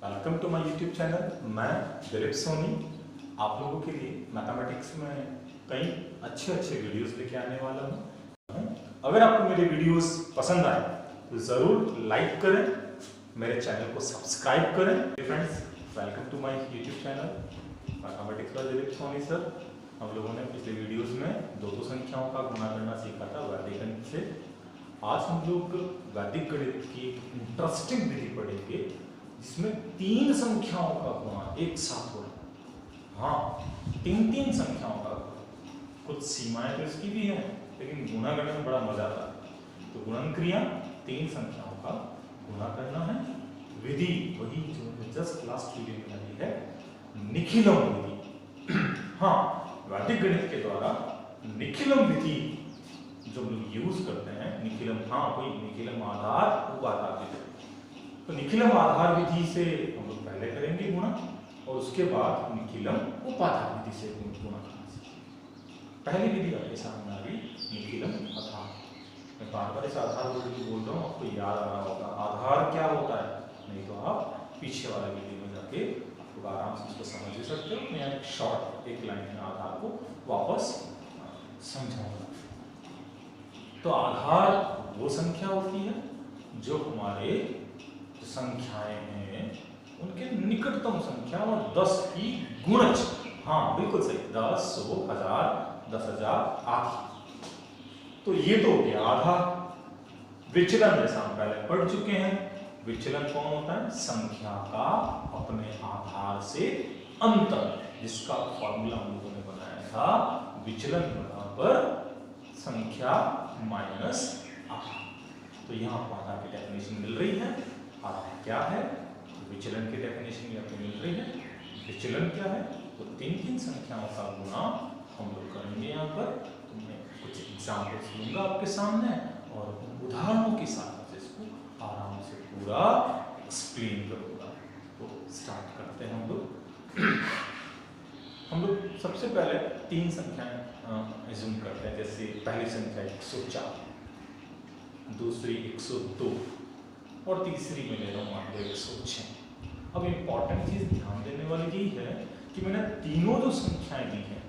Welcome to my YouTube channel. मैं दिलीप सोनी आप लोगों के लिए मैथमेटिक्स में कई अच्छे वीडियोस लेके आने वाला हूँ। अगर आपको मेरे वीडियोस पसंद आए तो ज़रूर लाइक करें, मेरे चैनल को सब्सक्राइब करें। Friends, welcome to my YouTube channel mathematics by Dilip Soni sir. हम लोगों ने पिछले वीडियोस में दो संख्याओं का गुणा करना सीखा था वैदिक गणित से। आज हम लोग वैदिक गणित की एक इंटरेस्टिंग विधि पढ़ेंगे जिसमें तीन संख्याओं का गुणा एक साथ हो रहा है। हाँ, तीन संख्याओं का गुणा। कुछ सीमाएं तो इसकी भी हैं, लेकिन गुणा करने में बड़ा मजा आता है। तो गुणन क्रिया तीन संख्याओं का गुणा करना है। विधि वही जो जस्ट लास्ट वीडियो में आई है, निखिलम विधि। हाँ, वैदिक गणित के द्वारा निखिलम विधि जो लोग यूज करते हैं, निखिलम, हाँ कोई निखिलम आधार उपाधार विधि। तो निखिलम आधार विधि से हम लोग पहले करेंगे गुणा और उसके बाद निखिलम उपाधार विधि से गुणा करना सीखेंगे। पहली विधि आपके सामने आ गई, निखिलम आधार। मैं बार-बार इस आधार वर्ड को बोल रहा हूँ, आपको याद आ रहा होगा आधार क्या होता है। नहीं तो आप पीछे वाला वीडियो में जाके आपको आराम से इसको समझ भी सकते हो। मैं एक शॉर्ट एक लाइन में आधार को वापस समझाऊंगा। तो आधार वो संख्या होती है जो हमारे संख्याएं हैं उनके निकटतम संख्या और 10 की गुणज। हाँ बिल्कुल सही, 10, 100, 1000, 10,000 आदि। तो ये तो हो गया आधार। विचलन जैसा हम पहले पढ़ चुके हैं, विचलन कौन होता है? संख्या का अपने आधार से अंतर, जिसका फॉर्मूला हम लोगों ने बनाया था, विचलन बराबर संख्या माइनस आधार। तो यहाँ पर आधार की डेफिनेशन मिल रही है। आधार क्या है? विचलन की डेफिनेशन यहाँ पे मिल रही है। विचलन क्या है? तो तीन संख्याओं का गुणा हम लोग करेंगे। यहाँ पर तो मैं कुछ एग्जाम्पल्स लूंगा आपके सामने और उदाहरणों के साथ इसको आराम से पूरा एक्सप्लेन करूंगा। तो स्टार्ट करते हैं हम लोग सबसे पहले तीन संख्याएं एज्यूम करते हैं। जैसे पहली संख्या 104, दूसरी 102 और तीसरी में ले रहा हूँ मान लो 106। अब इम्पॉर्टेंट चीज ध्यान देने वाली यही है कि मैंने तीनों जो संख्याएं दी हैं,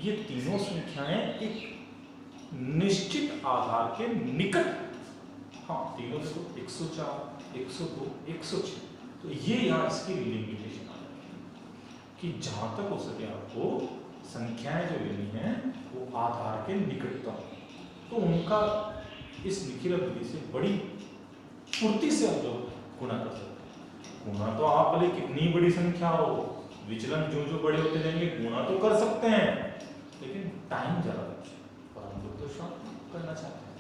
ये तीनों संख्याएं एक निश्चित आधार के निकट। हाँ, तीनों देखो 104, 102, 106। तो ये यहाँ इसकी लिमिटेशन आ जाती है कि जहां तक हो सके आपको संख्याएं जो लेनी है वो आधार के निकटतम, तो उनका इस निखिलम विधि से बड़ी फुर्ती से हम लोग गुणा कर सकते हैं। गुणा तो आप भले कितनी बड़ी संख्या हो, विचलन जो बड़े होते जाएंगे गुणा तो कर सकते हैं, लेकिन टाइम ज्यादा लगता है और हम लोग तो शॉर्ट करना चाहते हैं।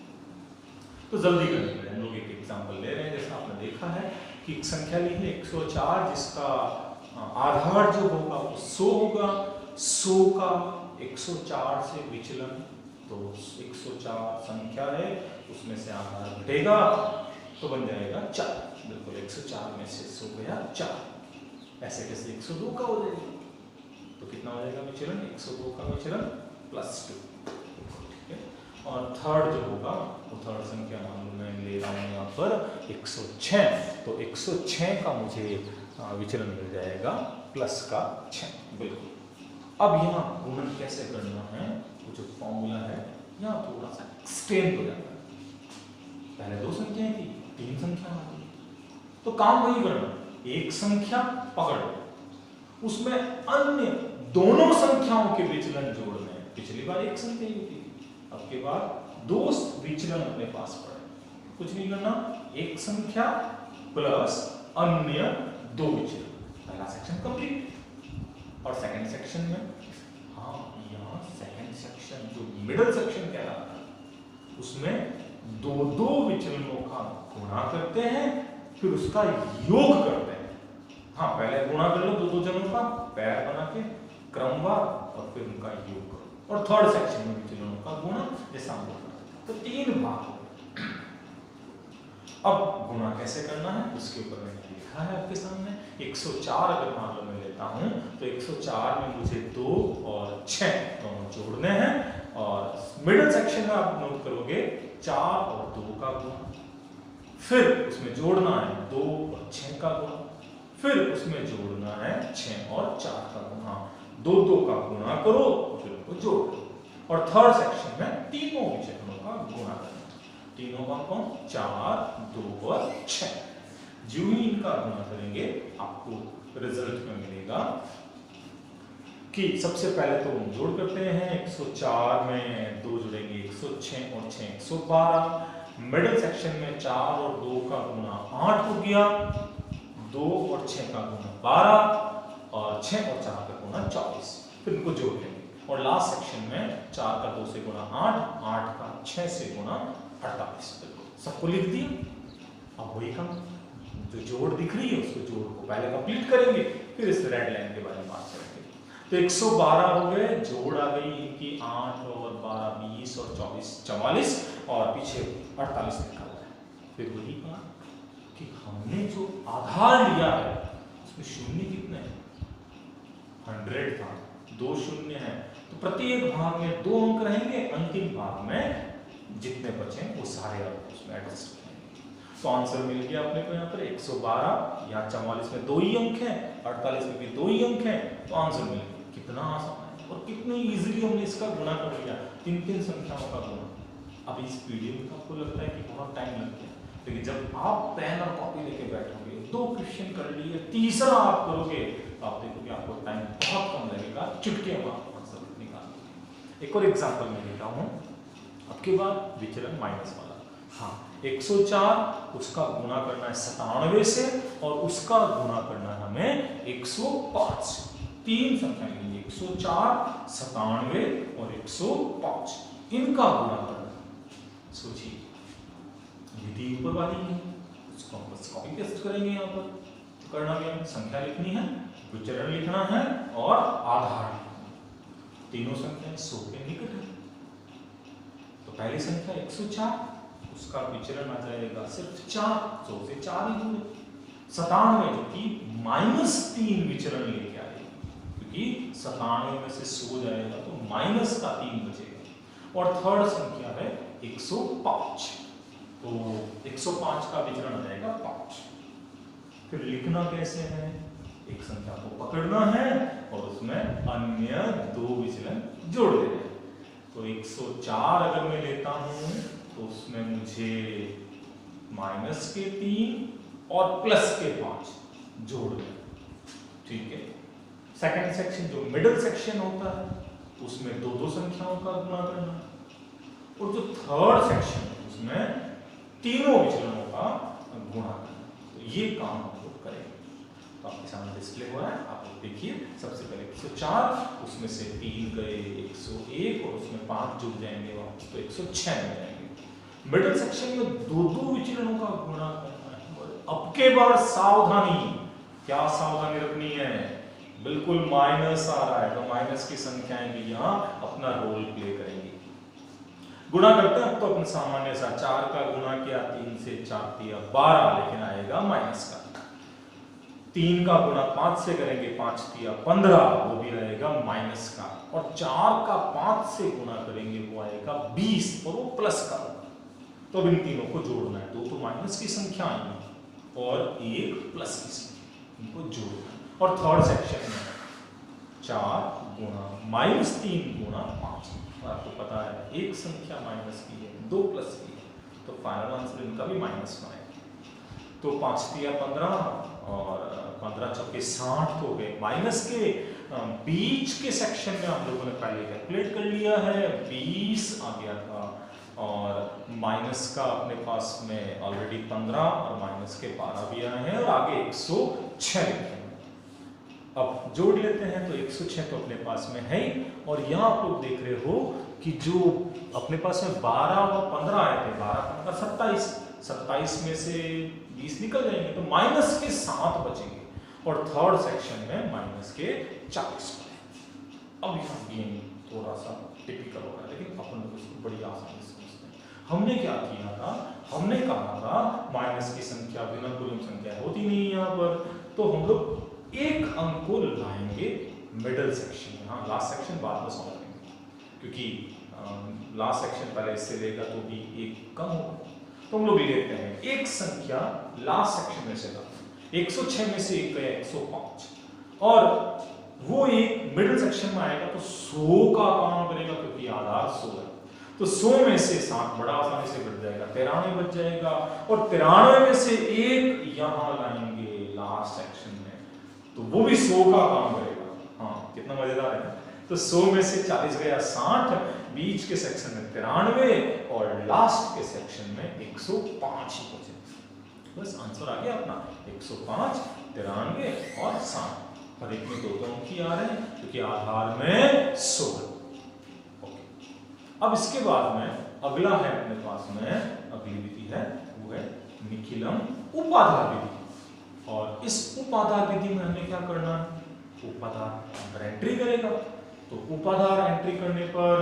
तो जल्दी करने के लिए हम लोग एक एग्जांपल ले रहे हैं। जैसा आपने देखा है कि एक संख्या ली है 104, जिसका आधार जो होगा वो 100 होगा। 100 का 104 से विचलन, तो 104 संख्या है, उसमें से आधार घटेगा तो बन जाएगा 4। बिल्कुल 104 में से 100 गया 4। ऐसे कैसे 102 का हो जाएगा? तो कितना हो जाएगा विचलन? 102 का विचलन +2। ठीक है। और थर्ड जो होगा वो थर्ड संख्या मान लो मैं ले रहा हूँ यहाँ पर 106। तो 106 का मुझे विचलन मिल जाएगा +6। बिल्कुल। अब यहाँ गुणन कैसे करना है, वो जो फॉर्मूला है यहाँ थोड़ा सा एक्सटेंड हो जाता है। पहले दो संख्याएं थी, तीन संख्या आ गई, तो काम वही करना, एक संख्या पकड़ लो, उसमें अन्य दोनों संख्याओं के विचलन जोड़ने हैं। पिछली बार एक संख्या ही थी, अब के बाद दो विचलन अपने पास पड़े। कुछ नहीं करना, एक संख्या प्लस अन्य दो विचलन। पहला सेक्शन कंप्लीट। और सेकंड सेक्शन में, हाँ यहाँ सेकंड सेक्शन जो मिडिल सेक्शन कह रहा था, उसमें दो विचलनों का गुणा करते हैं, फिर उसका योग करते हैं। हाँ, पहले गुणा कर लो दो जनों का पैर बना के क्रमवार, और फिर उनका योग करो। और थर्ड सेक्शन में विचलनों का गुणा जैसा हम लोग करते हैं। तो तीन भाग। अब गुणा कैसे करना है उसके ऊपर मैंने लिखा है आपके सामने। 104 अगर मान लो मैं लेता हूं तो 104 में मुझे 2 और 6 दोनों जोड़ने हैं। और मिडिल सेक्शन में आप नोट करोगे 4 और 2 का गुणा, फिर उसमें जोड़ना है 2 और 6 का गुणा। फिर उसमें जोड़ना है 6 और 4 का गुणा, 2 का गुणा करो फिर उनको जोड़ दो। और थर्ड सेक्शन में तीनों विचरणों का गुणा करना, तीनों का कौन 4, 2 और 6। जो ही इनका गुणा करेंगे आपको रिजल्ट में मिलेगा कि सबसे पहले तो हम जोड़ करते हैं, 104 में 2 जुड़ेंगे 106 और 6 112। मिडिल सेक्शन में 4 और 2 का गुणा 8 हो गया, 2 और 6 का गुणा 12 और 6 और 4 का गुणा 24। फिर इनको जोड़ लेंगे। और लास्ट सेक्शन में 4 का 2 से गुणा 8, 8 का 6 से गुणा 48। सबको लिख दिया। अब वही काम, जो जोड़ दिख रही है उसको जोड़ को पहले कंप्लीट करेंगे, फिर इस रेड लाइन के बारे में बात करेंगे। तो 112 हो गए, जोड़ आ गई इनकी 8 और 12 20 और 24 44 और पीछे 48 लिखा हुआ है। फिर वही कहा कि हमने जो आधार लिया है उसमें शून्य कितने हैं, 100 था, 2 शून्य है, तो प्रत्येक भाग में 2 अंक रहेंगे, अंतिम भाग में जितने बचे वो सारे अंक उसमें एडजस्ट करेंगे। तो आंसर मिल गया अपने को यहाँ पर 112, यहाँ 44 में 2 ही अंक हैं, 48 में भी 2 ही अंक हैं, तो आंसर मिल गया। कितना आसान है और कितनी इजीली हमने इसका गुणा कर लिया, 3 संख्याओं का गुणा। अब इस पीडीएफ में आपको लगता है कि बहुत टाइम लग गया, लेकिन जब आप पेन और कॉपी लेके बैठोगे, 2 क्वेश्चन कर लिए, तीसरा आप करोगे तो आप देखोगे आपको टाइम बहुत कम लगेगा, चुटकी में आप आंसर निकालोगे। एक और एग्जांपल मैं लेता हूँ, अब के बाद विचलन माइनस वाला। हाँ, 104 उसका गुणा करना है 97 से और उसका गुणा करना है हमें 105। 3 संख्या लेंगे, 104, 97 और 105, इनका गुणा करना। सोचिए, विधि ऊपर वाली है, उसको हम बस कॉपी पेस्ट करेंगे यहाँ पर। तो करना क्या है, संख्या लिखनी है, विचरण लिखना है और आधार लिखना है। तीनों संख्याएं 100 के निकट है। तो पहली संख्या 104, उसका विचरण आ जाएगा सिर्फ 4, 100 से 4 ही दूर। 97 जो कि -3 विचरण लेके आएगी, क्योंकि 97 में से 100 जाएगा तो माइनस का 3 बचेगा। और थर्ड संख्या है 105, तो 105 का विचरण आ जाएगा 5। फिर लिखना कैसे है, एक संख्या को पकड़ना है और उसमें अन्य 2 विचलन जोड़ देने हैं। तो 104 अगर मैं लेता हूं तो उसमें मुझे माइनस के 3 और प्लस के 5 जोड़ दें, ठीक है। सेकंड सेक्शन जो मिडिल सेक्शन होता है उसमें 2 संख्याओं का गुणा करना, और जो थर्ड सेक्शन है उसमें तीनों विचलनों का गुणा करना। तो ये काम हम लोग करेंगे। तो आपके सामने डिस्प्ले हो रहा है, आप लोग देखिए। सबसे पहले 104, उसमें से 3 गए 101 और उसमें 5 जुड़ जाएंगे वापस, तो 106 में जाएंगे। मिडिल सेक्शन में 2 विचलनों का गुणा करना है। अब के बाद सावधानी, क्या सावधानी रखनी है, बिल्कुल माइनस आ रहा है तो माइनस की संख्याएं भी यहाँ अपना रोल प्ले करेंगी। गुणा करते हैं, अब तो अपन सामान्य सा 4 का गुणा किया, 3 से 4 दिया 12, लेकिन आएगा माइनस का। 3 का गुणा 5 से करेंगे, 5 दिया 15, वो भी रहेगा माइनस का। और 4 का 5 से गुणा करेंगे, वो आएगा 20 और वो प्लस का। तो अब इन तीनों को जोड़ना है, 2 तो माइनस की संख्या आई और 1 प्लस की संख्या, इनको जोड़ना है। और थर्ड सेक्शन में 4 गुणा -3 गुणा 5, और आपको पता है एक संख्या माइनस की है, 2 प्लस की है, तो फाइनल आंसर इनका भी माइनस का है। तो 5 दिया 15 और 15 चौके 60 हो गए। माइनस के बीच के सेक्शन में हम लोगों ने पहले कैलकुलेट कर लिया है, 20 आ गया था और माइनस का अपने पास में ऑलरेडी 15 और माइनस के 12 भी आए हैं और आगे 106 लिखे हैं। अब जोड़ लेते हैं, तो 106 तो अपने पास में है ही, और यहाँ आप लोग देख रहे हो कि जो अपने पास में 12 और 15 आए थे, 12 15 27 में से 20 निकल जाएंगे तो माइनस के 7 बचेंगे। और थर्ड सेक्शन में माइनस के 40 बचे। अब यहाँ गेम थोड़ा सा टिपिकल हो रहा है, लेकिन अपन लोग इसको बड़ी आसानी से समझते हैं। हमने क्या किया था, हमने कहा था माइनस की संख्या विनकुलम संख्या होती नहीं यहाँ पर, तो हम लोग एक अंक को लाएंगे मिडिल सेक्शन में। हाँ, लास्ट सेक्शन बाद में सॉल्व करेंगे, क्योंकि लास्ट सेक्शन पहले इससे लेगा तो भी एक कम होगा। तो हम लोग लेते हैं एक संख्या लास्ट सेक्शन में से लाते हैं। 106 में से एक गया 105 और वो एक मिडिल सेक्शन में आएगा तो 100 का काम करेगा क्योंकि आधार 100 है। तो 100 में से 7 बड़ा आसानी से बच जाएगा, 93 बच जाएगा और 93 में से एक यहां लाएंगे लास्ट सेक्शन में तो वो भी 100 का काम करेगा। हाँ, कितना मजेदार है। तो 100 में से 40 गया 60, बीच के सेक्शन में 93 और लास्ट के सेक्शन में 105 ही बचे। बस आंसर आ गया अपना 105, 93 और 60। हर एक में 2 अंक ही आ रहे हैं क्योंकि आधार में 100 है। अब इसके बाद में अगला है अपने पास में अगली विधि है वो है निखिलम उपाधार विधि। और इस उपाधार विधि में हमें क्या करना है, उपाधार अंदर एंट्री करेगा। तो उपाधार एंट्री करने पर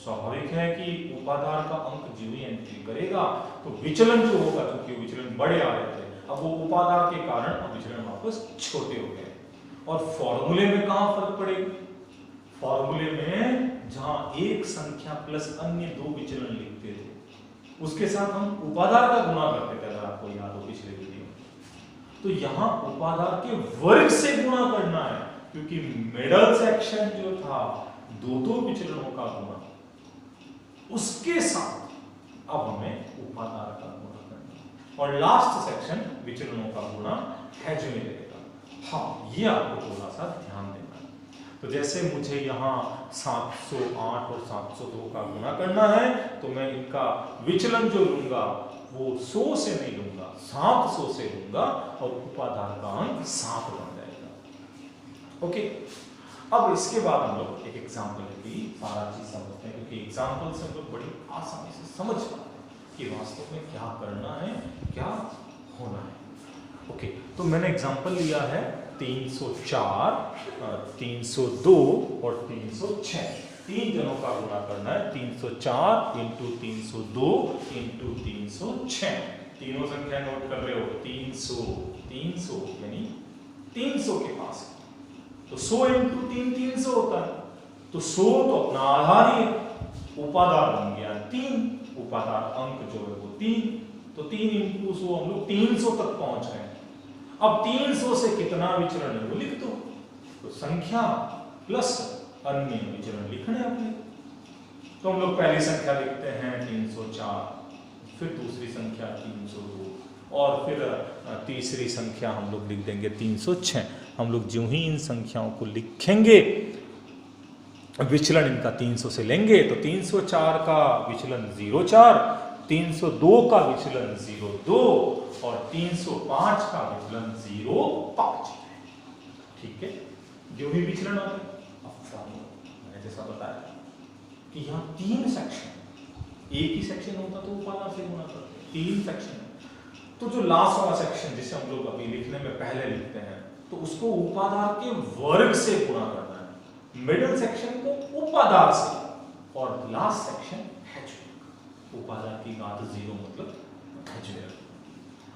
स्वाभाविक है कि उपाधार का अंक जो ही एंट्री करेगा तो विचलन जो होगा, क्योंकि विचलन बड़े आ रहे थे, अब वो उपाधार के कारण अब विचलन वापस छोटे हो गए। और फॉर्मूले में कहां फर्क पड़ेगा, फॉर्मूले में जहां एक संख्या प्लस अन्य 2 विचलन लिखते थे उसके साथ हम उपाधार का गुणा करते थे, अगर आपको याद हो पिछले वीडियो। तो यहां उपाधार के वर्ग से गुणा करना है क्योंकि मिडल सेक्शन जो था 2 विचलनों का गुणा, उसके साथ अब हमें उपाधार का गुणा करना है और लास्ट सेक्शन विचलनों का गुणा है जो मिलेगा। हाँ, ये आपको थोड़ा सा ध्यान देना है। तो जैसे मुझे यहाँ 708 और 702 का गुणा करना है तो मैं इनका विचलन जो लूंगा वो 100 से नहीं लूंगा, 700 से लूंगा और उपाधार का अंक 7 बन जाएगा। ओके, अब इसके बाद हम लोग एक एग्जाम्पल की सारा चीज समझते हैं क्योंकि एग्जाम्पल से हम लोग बड़ी आसानी से समझ पाते हैं कि वास्तव में क्या करना है, क्या होना है। ओके, तो मैंने एग्जाम्पल लिया है 304, 302 और 306। 3 जनों का गुणा करना है, 304 इंटू 302 इंटू 306। तीनों संख्या नोट कर रहे हो, 300 300 यानी 300 के पास, तो 100 इंटू 3 300 होता है। तो 100 तो अपना आधार ही है, उपाधार बन गया 3, उपाधार अंक जो है वो 3, तो 3 इंटू 100 हम लोग 300 तक पहुंच गए। अब 300 से कितना विचरण है वो लिख दो, तो संख्या प्लस अन्य विचरण लिखने अपने। तो हम लोग पहली संख्या लिखते हैं 304, फिर दूसरी संख्या 302 और फिर तीसरी संख्या हम लोग लिख देंगे 306। हम लोग जो ही इन संख्याओं को लिखेंगे विचलन इनका 300 से लेंगे तो 304 का विचलन 04, 302 का विचलन 02 और 305 का विचलन 05। ठीक है, जो भी विचलन होता है। अब मैंने जैसा बताया कि यहाँ 3 सेक्शन, एक ही सेक्शन होता तो उपाधार से गुणा करते, 3 सेक्शन है तो जो लास्ट वाला सेक्शन जिसे हम लोग अभी लिखने में पहले लिखते हैं तो उसको उपाधार के वर्ग से गुणा करना है, मिडिल सेक्शन को उपाधार से और लास्ट सेक्शन उपाधार की घात 0 मतलब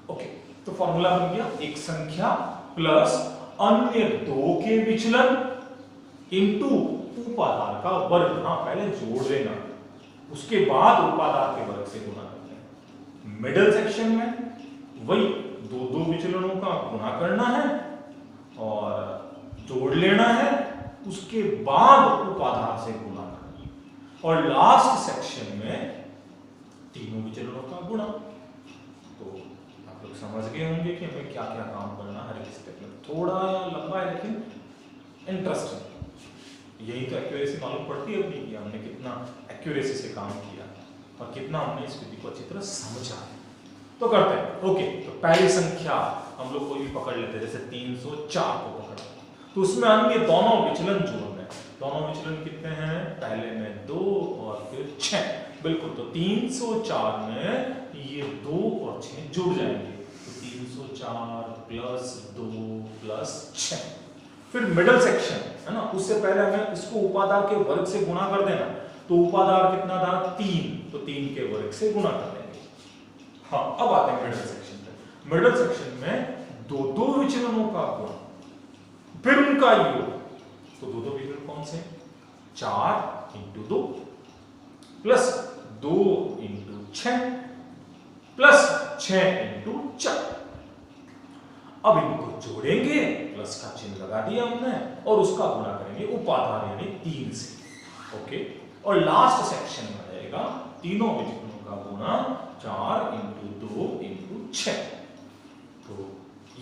ओके। तो फॉर्मूला बन गया एक संख्या प्लस अन्य 2 के विचलन इंटू उपाधार का वर्ग। हाँ, पहले जोड़ देना उसके बाद उपाधार के वर्ग से गुणा करते हैं। मिडिल सेक्शन में वही 2 विचलनों का गुणा करना है और जोड़ लेना है, उसके बाद उपाधार से गुणा करना है और लास्ट सेक्शन में तीनों विचलनों का गुणा। तो आप लोग समझ गए होंगे कि हमें क्या क्या काम करना है हर एक स्टेप में। थोड़ा लंबा है लेकिन इंटरेस्टिंग। यही तो एक्यूरेसी मालूम पड़ती है अपनी कि हमने कितना एक्यूरेसी से काम किया और कितना हमने इस विधि को अच्छी तरह समझा है। तो करते हैं। ओके, तो पहली संख्या हम लोग कोई भी पकड़ लेते हैं, जैसे 304 को पकड़ा तो उसमें अन्य दोनों विचलन जोड़ने। दोनों विचलन कितने हैं, पहले में 2 और फिर 6। बिल्कुल, तो 304 में ये 2 और 6 जुड़ जाएंगे तो 304 प्लस 2 प्लस 6। फिर मिडिल सेक्शन है ना, उससे पहले हमें इसको उपाधार के वर्ग से गुणा कर देना। तो उपाधार कितना था 3, तो 3 के वर्ग से गुणा कर देंगे। हाँ, अब आते हैं मिडिल सेक्शन पे। मिडिल सेक्शन में 2 विचलनों का गुणा फिर उनका योग। तो 2 विचलन कौन से, 4 into 2 plus 2 into 6 plus 6 into 4। अब इनको जोड़ेंगे, प्लस का चिन्ह लगा दिया हमने, और उसका गुणा करेंगे उपाधार यानी 3 से। ओके, और लास्ट सेक्शन में रहेगा तीनों व्यंजकों का गुणा 4 × 2 × 6। तो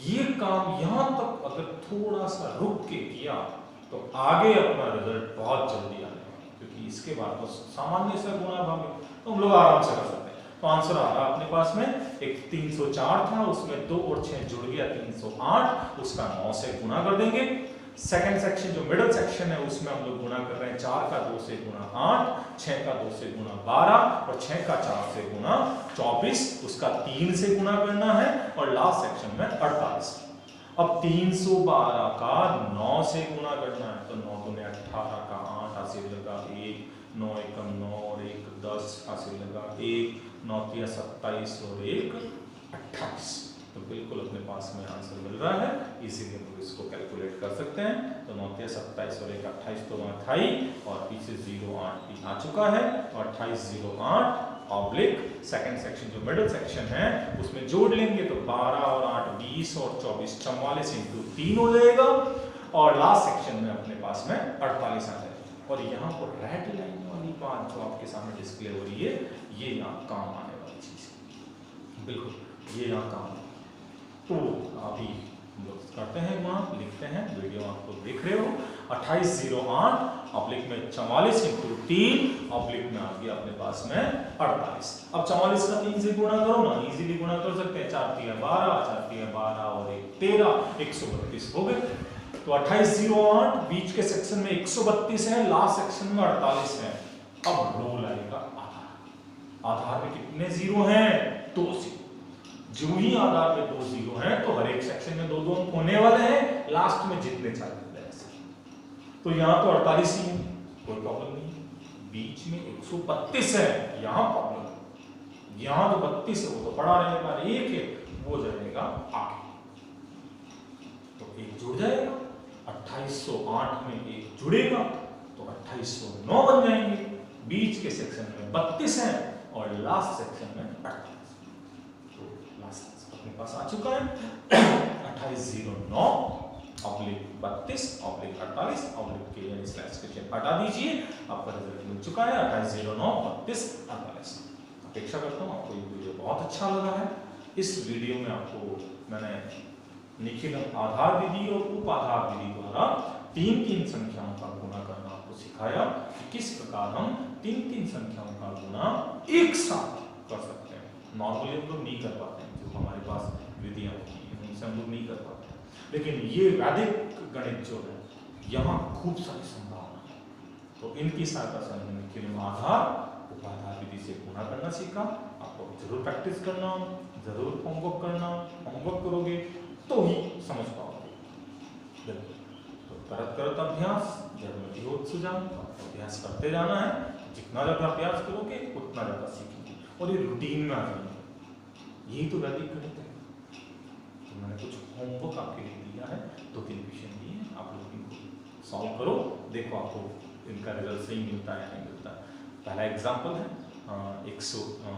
ये काम यहां तक अगर थोड़ा सा रुक के किया तो आगे अपना रिजल्ट बहुत जल्दी आएगा, क्योंकि इसके बाद तो सामान्य से गुणा भाग तो हम लोग आराम से कर सकते हैं। तो आंसर आ रहा अपने पास में एक 304 था, उसमें 2 और 6 जुड़ गया 308, उसका 9 से गुणा कर देंगे। सेकंड सेक्शन जो मिडिल सेक्शन है उसमें हम लोग गुणा कर रहे हैं 4 का 2 से गुणा 8, 6 का 2 से गुणा 12 और 6 का 4 से गुणा 24, उसका 3 से गुणा करना है, और लास्ट सेक्शन में 48। अब 312 का 9 से गुणा करना है, तो 9 दूने 18 का 8 हासिल लगा 1, 9 एकम 9 और 1 10 हासिल लगा 1, 9 3 27 और 1 28। तो बिल्कुल अपने पास में आंसर मिल रहा है, इसीलिए हम इसको कैलकुलेट कर सकते हैं। तो 9 3 27 और 1 28 तो वहाँ था ही, और पीछे 08 भी आ चुका है, और 2808 ऑब्लिक सेकंड सेक्शन जो मिडिल सेक्शन है उसमें जोड़ लेंगे तो 12 और 8 20 और 24 44 × 3 हो जाएगा, और लास्ट सेक्शन में अपने पास में 48 आ जाएगा। और यहाँ पर रेड लाइन वाली बात जो आपके सामने डिस्प्ले हो रही है, ये यहाँ काम आने वाली चीज, बिल्कुल ये यहाँ काम। तो अभी हम लोग करते हैं, वहाँ लिखते हैं, वीडियो आपको देख रहे हो, 2808 ऑब्लिक में 44 × 3 ऑब्लिक में आ गया अपने पास में 48। अब 44 का 3 से गुणा करो ना, इजीली गुणा कर सकते हैं, 4 3 12, 4 3 12 और 1 13, 132 हो गए। तो 2808 बीच के सेक्शन में 132 है, लास्ट सेक्शन में 48 है। अब रोल आएगा आधार। आधार में कितने जीरो हैं? 2 जीरो। जो ही आधार में 2 जीरो हैं तो हर एक सेक्शन में 2 2 अंक होने वाले हैं, लास्ट में जितने चाहिए तो यहाँ तो 48 ही है, कोई प्रॉब्लम नहीं। बीच में 132 है, यहाँ प्रॉब्लम है, यहाँ तो 32 है, वो तो पड़ा रहेगा, 1 है वो जाएगा आगे, तो 1 जुड़ जाएगा। 2808 में 1 जुड़ेगा तो 2809 बन जाएंगे। बीच के सेक्शन में 32 है और लास्ट सेक्शन में 48, तो लास्ट अपने पास आ चुका है 2809 ऑब्लिक 32 ऑब्लिक 48 ऑब्लिक के यानी स्लैश के चिन्ह हटा दीजिए, आपका रिजल्ट मिल चुका है 2809 32 48। अपेक्षा करता हूँ आपको ये वीडियो बहुत अच्छा लगा है। इस वीडियो में आपको मैंने निखिल आधार विधि और उप आधार विधि द्वारा 3 संख्याओं का गुणा करना आपको सिखाया कि किस प्रकार हम 3 संख्याओं का गुणा एक साथ कर सकते हैं। नॉर्मली हम लोग नहीं कर पाते हैं, जो हमारे पास विधियां होती हैं उनसे हम लोग नहीं कर पाते, लेकिन ये वैदिक गणित जो है यहाँ खूब सारी संभावना है। तो इनकी सहायता से हमने निखिल आधार उपाधार विधि से गुणा करना सीखा। आपको जरूर प्रैक्टिस करना, जरूर होमवर्क करना, होमवर्क करोगे तो ही समझ पाओगे। तो करत अभ्यास जरूरी हो सुझाव, अभ्यास करते जाना है। जितना ज़्यादा अभ्यास करोगे उतना ज़्यादा सीखोगे और ये रूटीन में आ जाएगा। यही तो वैदिक गणित है। तो मैंने कुछ होमवर्क आपके लिए दिया है, 2-3 क्वेश्चन दिए हैं, आप लोग इनको सॉल्व करो, देखो आपको इनका रिजल्ट सही मिलता है या नहीं मिलता। पहला एग्जाम्पल है 101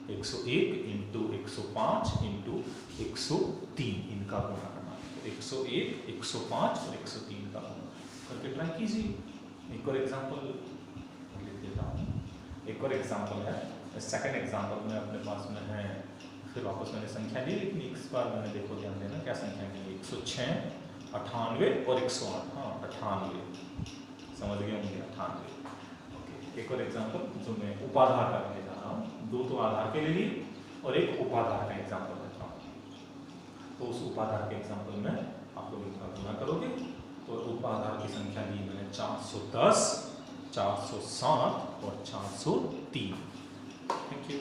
× 105 × 103 इनका गुणा करना। तो 101, 105 और 103 का गुणा करके ट्राई कीजिए। एक और एग्जाम्पल लिख देता हूँ। एक और एग्जाम्पल है, सेकंड एग्जाम्पल में अपने पास में है, फिर वापस मैंने संख्या ली, लेकिन इस बार मैंने देखो ध्यान देना क्या संख्या ली, 106, 98 और 108। हाँ 98, समझ गए होंगे 98। ओके, एक और एग्जाम्पल जो मैं उपाधार का लेने जा रहा हूँ। 2 तो आधार के लिए और एक उपाधार का एग्जाम्पल लेता हूँ। तो उस उपाधार के एग्जाम्पल में आप लोग इनका गुणा करोगे तो उपाधार की संख्या ली मैंने 410, 407 और 403। Thank you.